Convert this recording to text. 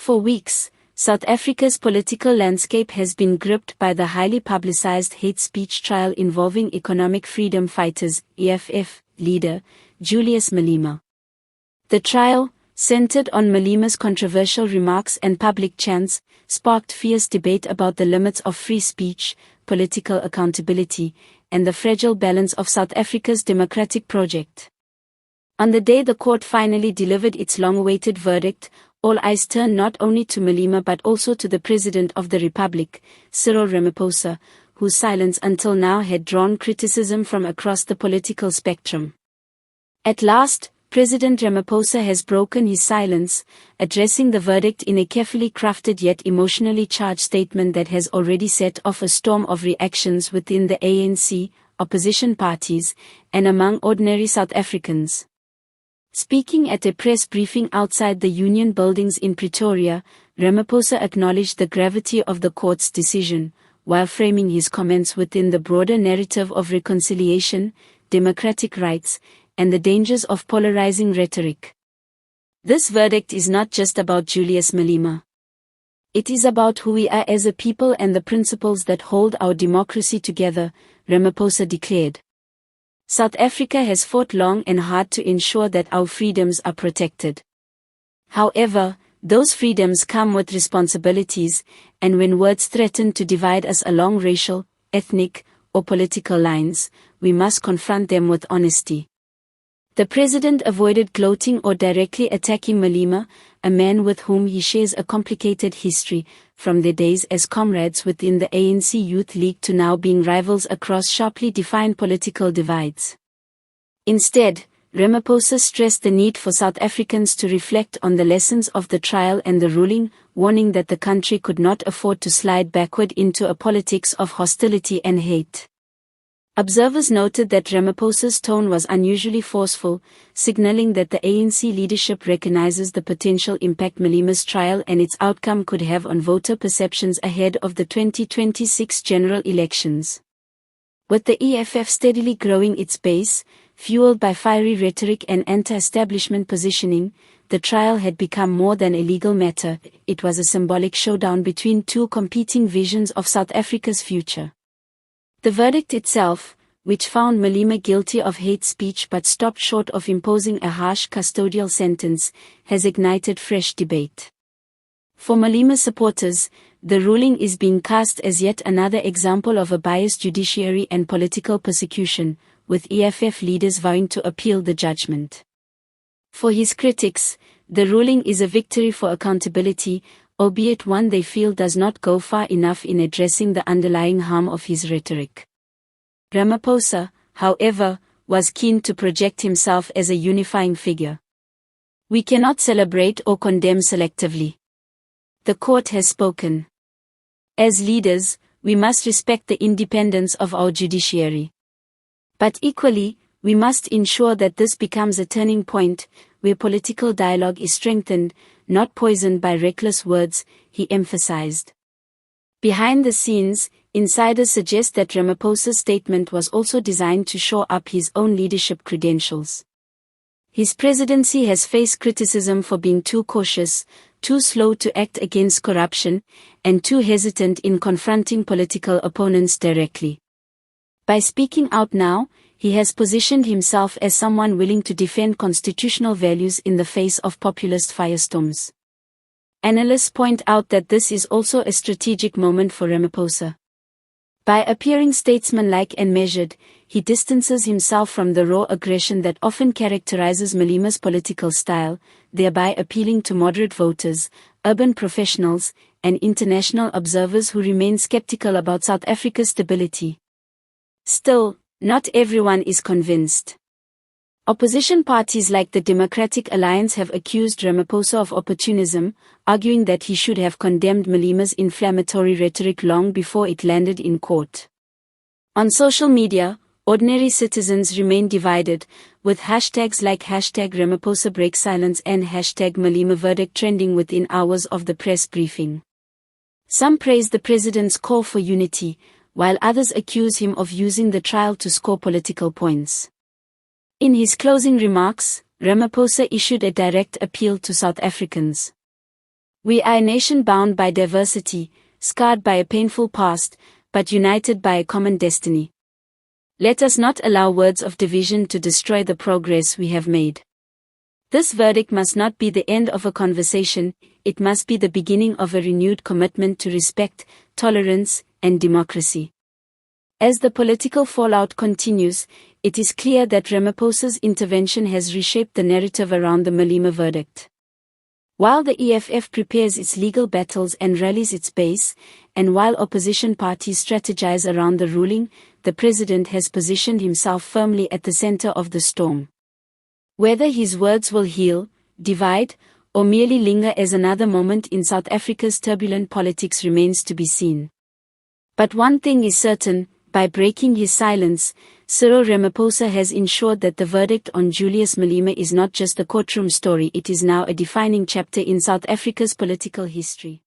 For weeks, South Africa's political landscape has been gripped by the highly publicized hate speech trial involving Economic Freedom Fighters (EFF) leader, Julius Malema. The trial, centered on Malema's controversial remarks and public chants, sparked fierce debate about the limits of free speech, political accountability, and the fragile balance of South Africa's democratic project. On the day the court finally delivered its long-awaited verdict, all eyes turned not only to Malema but also to the President of the Republic, Cyril Ramaphosa, whose silence until now had drawn criticism from across the political spectrum. At last, President Ramaphosa has broken his silence, addressing the verdict in a carefully crafted yet emotionally charged statement that has already set off a storm of reactions within the ANC, opposition parties, and among ordinary South Africans. Speaking at a press briefing outside the Union Buildings in Pretoria, Ramaphosa acknowledged the gravity of the court's decision, while framing his comments within the broader narrative of reconciliation, democratic rights, and the dangers of polarizing rhetoric. This verdict is not just about Julius Malema. It is about who we are as a people and the principles that hold our democracy together, Ramaphosa declared. South Africa has fought long and hard to ensure that our freedoms are protected. However, those freedoms come with responsibilities, and when words threaten to divide us along racial, ethnic, or political lines, we must confront them with honesty. The president avoided gloating or directly attacking Malema, a man with whom he shares a complicated history, from their days as comrades within the ANC Youth League to now being rivals across sharply defined political divides. Instead, Ramaphosa stressed the need for South Africans to reflect on the lessons of the trial and the ruling, warning that the country could not afford to slide backward into a politics of hostility and hate. Observers noted that Ramaphosa's tone was unusually forceful, signaling that the ANC leadership recognizes the potential impact Malema's trial and its outcome could have on voter perceptions ahead of the 2026 general elections. With the EFF steadily growing its base, fueled by fiery rhetoric and anti-establishment positioning, the trial had become more than a legal matter. It was a symbolic showdown between two competing visions of South Africa's future. The verdict itself, which found Malema guilty of hate speech but stopped short of imposing a harsh custodial sentence, has ignited fresh debate. For Malema supporters, the ruling is being cast as yet another example of a biased judiciary and political persecution, with EFF leaders vowing to appeal the judgment. For his critics, the ruling is a victory for accountability, albeit one they feel does not go far enough in addressing the underlying harm of his rhetoric. Ramaphosa, however, was keen to project himself as a unifying figure. We cannot celebrate or condemn selectively. The court has spoken. As leaders, we must respect the independence of our judiciary. But equally, we must ensure that this becomes a turning point, where political dialogue is strengthened, not poisoned by reckless words, he emphasized. Behind the scenes, insiders suggest that Ramaphosa's statement was also designed to shore up his own leadership credentials. His presidency has faced criticism for being too cautious, too slow to act against corruption, and too hesitant in confronting political opponents directly. By speaking out now, he has positioned himself as someone willing to defend constitutional values in the face of populist firestorms. Analysts point out that this is also a strategic moment for Ramaphosa. By appearing statesmanlike and measured, he distances himself from the raw aggression that often characterizes Malema's political style, thereby appealing to moderate voters, urban professionals, and international observers who remain skeptical about South Africa's stability. Still, not everyone is convinced. Opposition parties like the Democratic Alliance have accused Ramaphosa of opportunism, arguing that he should have condemned Malema's inflammatory rhetoric long before it landed in court. On social media, ordinary citizens remain divided, with hashtags like #RamaphosaBreakSilence and #MalemaVerdict trending within hours of the press briefing. Some praise the president's call for unity, while others accuse him of using the trial to score political points. In his closing remarks, Ramaphosa issued a direct appeal to South Africans. We are a nation bound by diversity, scarred by a painful past, but united by a common destiny. Let us not allow words of division to destroy the progress we have made. This verdict must not be the end of a conversation, it must be the beginning of a renewed commitment to respect, tolerance, and democracy. As the political fallout continues, it is clear that Ramaphosa's intervention has reshaped the narrative around the Malema verdict. While the EFF prepares its legal battles and rallies its base, and while opposition parties strategize around the ruling, the president has positioned himself firmly at the center of the storm. Whether his words will heal, divide, or merely linger as another moment in South Africa's turbulent politics remains to be seen. But one thing is certain, by breaking his silence, Cyril Ramaphosa has ensured that the verdict on Julius Malema is not just a courtroom story, it is now a defining chapter in South Africa's political history.